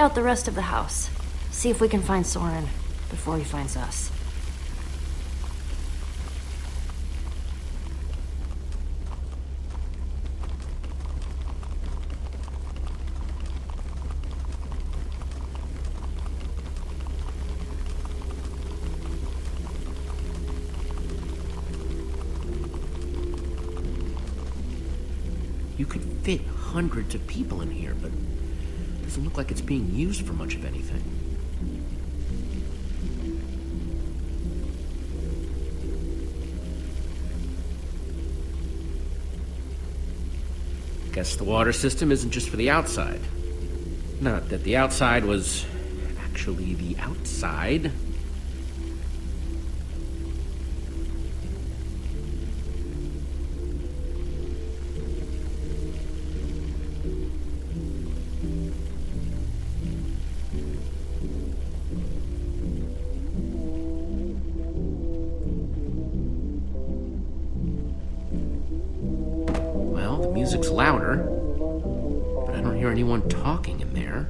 out the rest of the house. See if we can find Soren before he finds us. You could fit hundreds of people in here, but it doesn't look like it's being used for much of anything. Guess the water system isn't just for the outside. Not that the outside was actually the outside. Music's louder, but I don't hear anyone talking in there.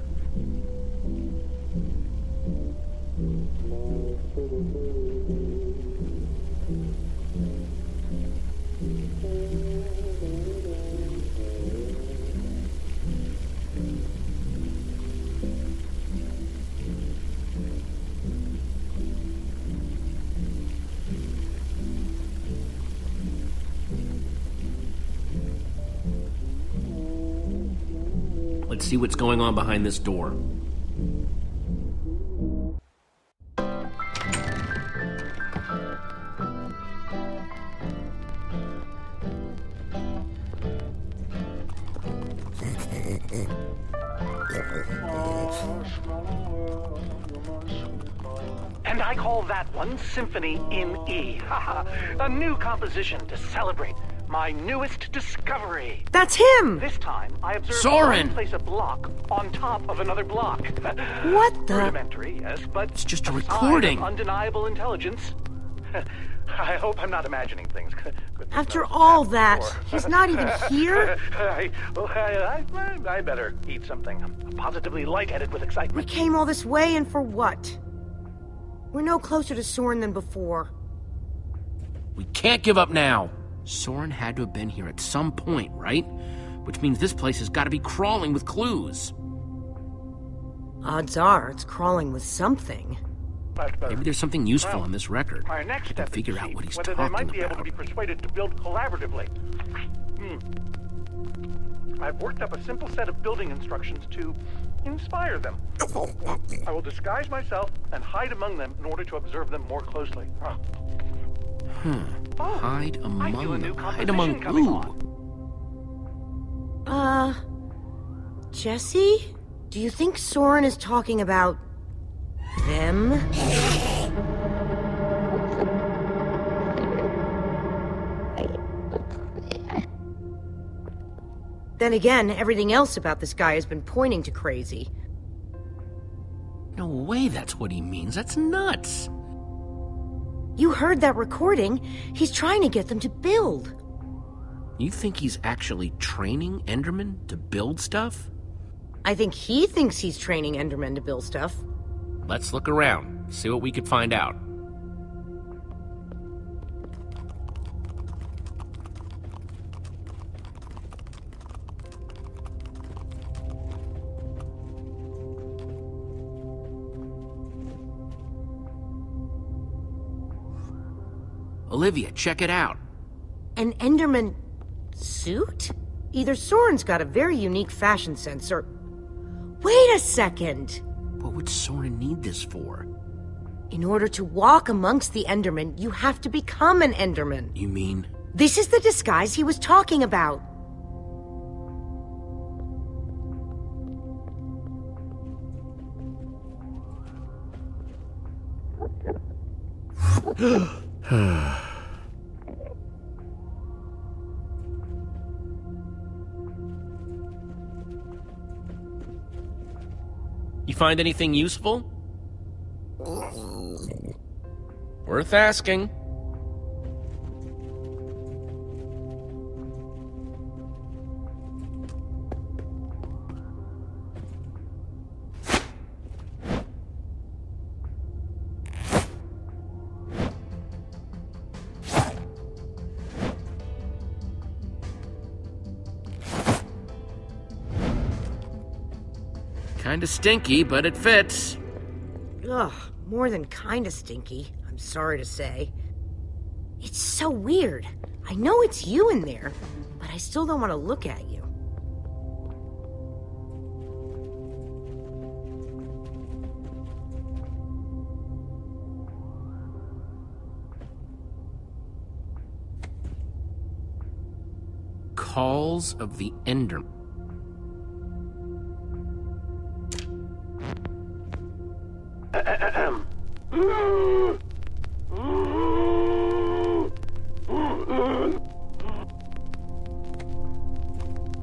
Let's see what's going on behind this door. And I call that one Symphony in E. A new composition to celebrate my newest discovery. That's him! This time, I observed Soren! place a block on top of another block. What the? Rudimentary, yes, but It's just a sign recording. of undeniable intelligence. I hope I'm not imagining things. After all that, he's not even here? I better eat something. I'm positively lightheaded with We excitement. came all this way, and for what? We're no closer to Soren than before. We can't give up now. Soren had to have been here at some point, right? Which means this place has got to be crawling with clues. Odds are it's crawling with something. Maybe there's something useful on this record. Our next I can step is figure to out see what he's whether they might talking be able to about. be persuaded to build collaboratively. I've worked up a simple set of building instructions to inspire them. I will disguise myself and hide among them in order to observe them more closely. Oh, Hide I among feel a new them. Hide composition among coming who? on. Jesse? Do you think Soren is talking about them? Then again, everything else about this guy has been pointing to crazy. No way that's what he means. That's nuts. You heard that recording. He's trying to get them to build. You think he's actually training Enderman to build stuff? I think he thinks he's training Enderman to build stuff. Let's look around, see what we could find out. Olivia, check it out. An Enderman suit? Either Soren's got a very unique fashion sense, or... Wait a second! What would Soren need this for? In order to walk amongst the Endermen, you have to become an Enderman. You mean... This is the disguise he was talking about. You find anything useful? Worth asking. Kinda stinky, but it fits. Ugh, more than kinda stinky, I'm sorry to say. It's so weird. I know it's you in there, but I still don't want to look at you. Calls of the Enderman.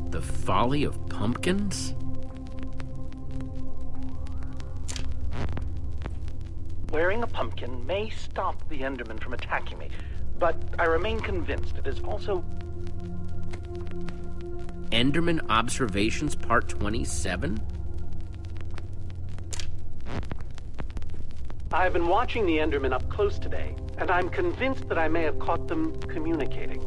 The Folly of Pumpkins? Wearing a pumpkin may stop the Enderman from attacking me, but I remain convinced it is also... Enderman Observations Part 27? I've been watching the Endermen up close today, and I'm convinced that I may have caught them communicating.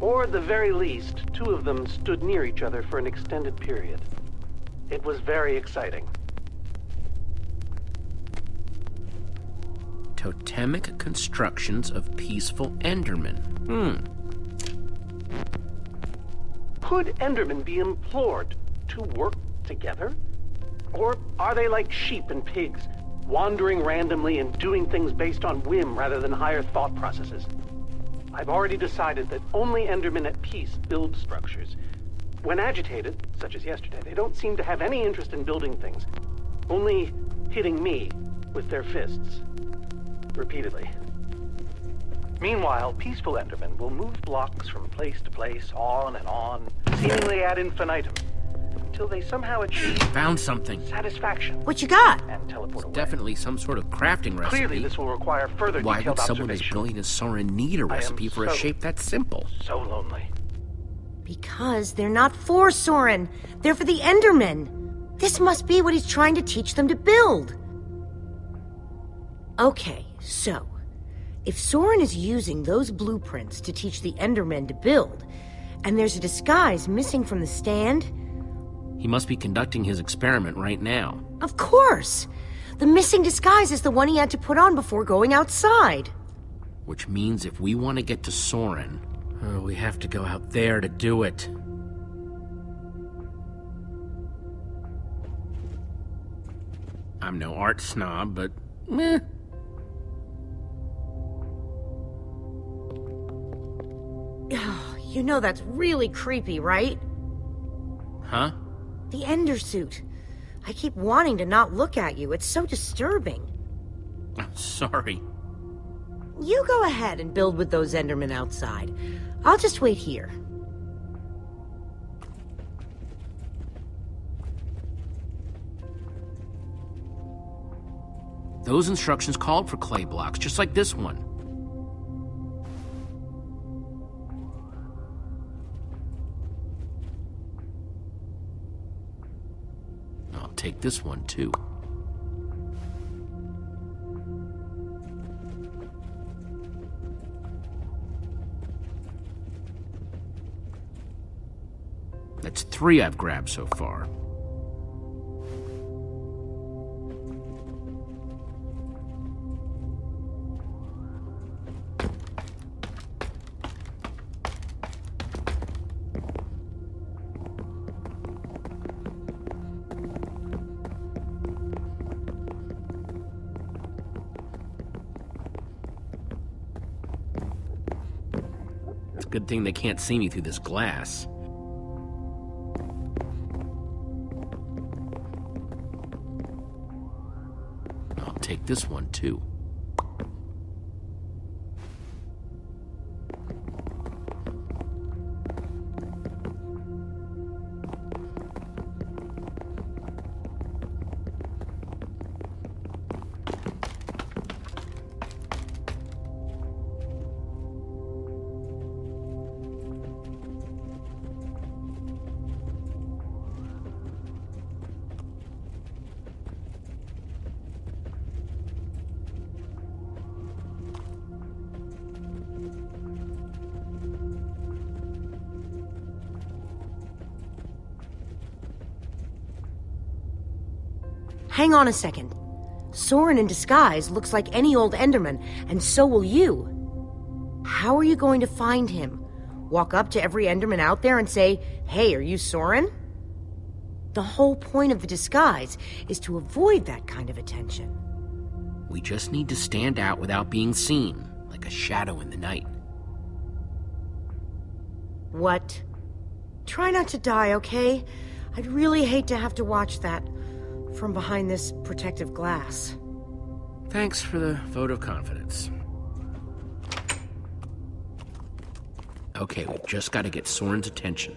Or at the very least, two of them stood near each other for an extended period. It was very exciting. Totemic constructions of peaceful Endermen. Could Endermen be implored to work together? Or are they like sheep and pigs, wandering randomly and doing things based on whim rather than higher thought processes? I've already decided that only Endermen at peace build structures. When agitated, such as yesterday, they don't seem to have any interest in building things, only hitting me with their fists. Repeatedly. Meanwhile, peaceful Endermen will move blocks from place to place, on and on, seemingly ad infinitum, until they somehow achieve... Found something. Satisfaction. What you got? And teleport away. Definitely some sort of crafting recipe. Clearly, this will require further Why detailed would someone as observation. brilliant as Soren need a recipe for a so- shape that simple? So lonely. Because they're not for Soren. They're for the Endermen. This must be what he's trying to teach them to build. Okay, so... if Soren is using those blueprints to teach the Endermen to build, and there's a disguise missing from the stand... He must be conducting his experiment right now. Of course! The missing disguise is the one he had to put on before going outside. Which means if we want to get to Soren, we have to go out there to do it. I'm no art snob, but meh. You know that's really creepy, right? Huh? The Ender suit. I keep wanting to not look at you. It's so disturbing. Sorry. You go ahead and build with those Endermen outside. I'll just wait here. Those instructions called for clay blocks, just like this one. I'll take this one, too. That's 3 I've grabbed so far. It's a good thing they can't see me through this glass. I'll take this one, too. Hang on a second. Soren in disguise looks like any old Enderman, and so will you. How are you going to find him? Walk up to every Enderman out there and say, "Hey, are you Soren?" The whole point of the disguise is to avoid that kind of attention. We just need to stand out without being seen, like a shadow in the night. What? Try not to die, okay? I'd really hate to have to watch that from behind this protective glass. Thanks for the vote of confidence. Okay, we've just got to get Soren's attention.